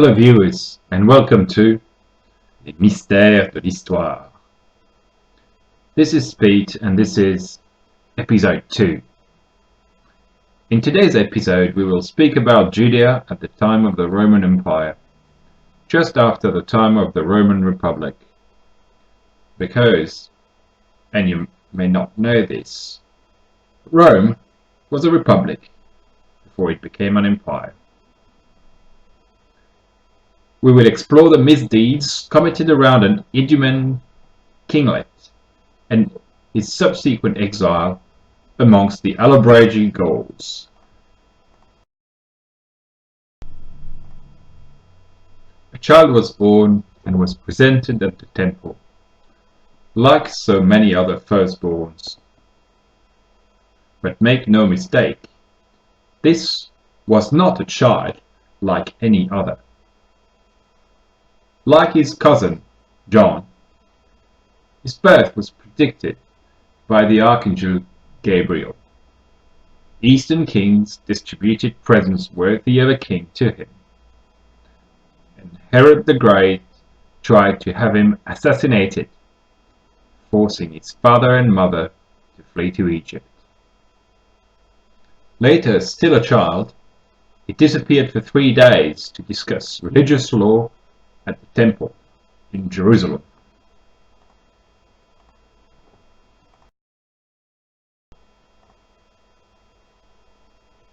Hello viewers, and welcome to les Mystères de l'Histoire. This is Pete, and this is episode 2. In today's episode we will speak about Judea at the time of the Roman Empire, just after the time of the Roman Republic. Because, and you may not know this, Rome was a republic before it became an empire. We will explore the misdeeds committed around an Idumean kinglet and his subsequent exile amongst the Allobroges Gauls. A child was born and was presented at the temple, like so many other firstborns. But make no mistake, this was not a child like any other. Like his cousin, John, his birth was predicted by the archangel Gabriel. Eastern kings distributed presents worthy of a king to him, and Herod the Great tried to have him assassinated, forcing his father and mother to flee to Egypt. Later, still a child, he disappeared for 3 days to discuss religious law at the temple in Jerusalem.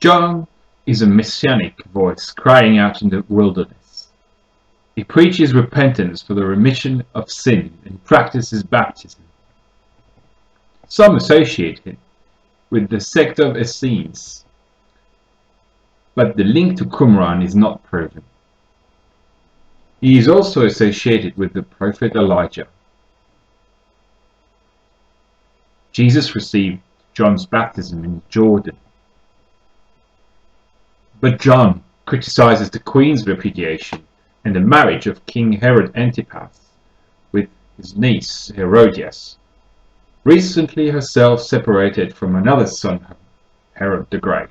John is a messianic voice crying out in the wilderness. He preaches repentance for the remission of sin and practices baptism. Some associate him with the sect of Essenes, but the link to Qumran is not proven. He is also associated with the prophet Elijah. Jesus received John's baptism in Jordan. But John criticizes the queen's repudiation and the marriage of King Herod Antipas with his niece Herodias, recently herself separated from another son, Herod the Great.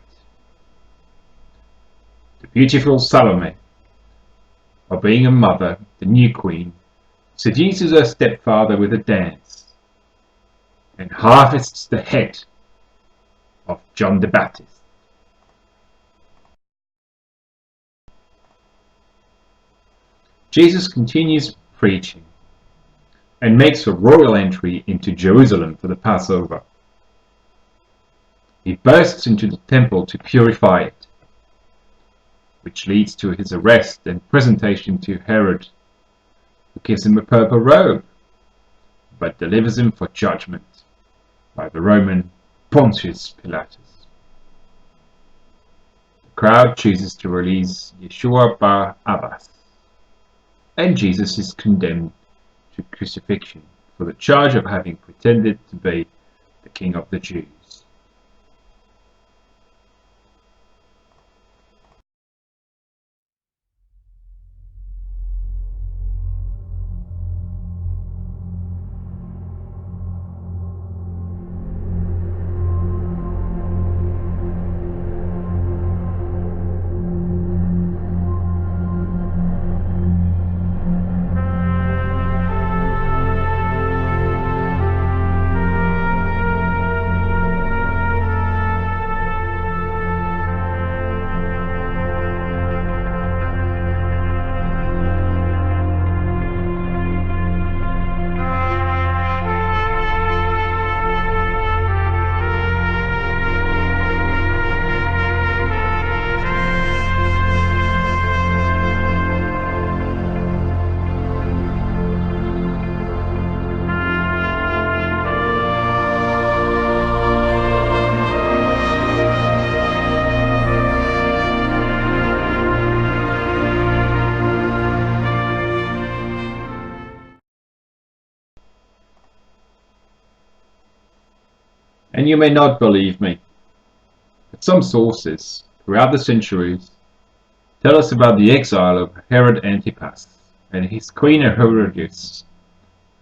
The beautiful Salome, or being a mother, the new queen, seduces her stepfather with a dance, and harvests the head of John the Baptist. Jesus continues preaching, and makes a royal entry into Jerusalem for the Passover. He bursts into the temple to purify it, which leads to his arrest and presentation to Herod, who gives him a purple robe, but delivers him for judgment by the Roman Pontius Pilatus. The crowd chooses to release Yeshua bar Abbas, and Jesus is condemned to crucifixion for the charge of having pretended to be the King of the Jews. And you may not believe me, but some sources throughout the centuries tell us about the exile of Herod Antipas and his queen Herodias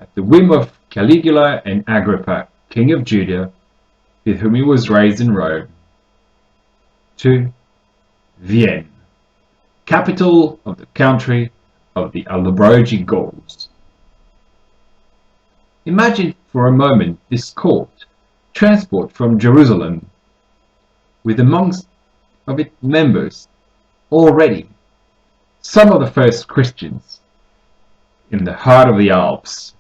at the whim of Caligula and Agrippa, king of Judea, with whom he was raised in Rome, to Vienne, capital of the country of the Allobroges Gauls. Imagine for a moment this court transport from Jerusalem, with amongst of its members already some of the first Christians in the heart of the Alps,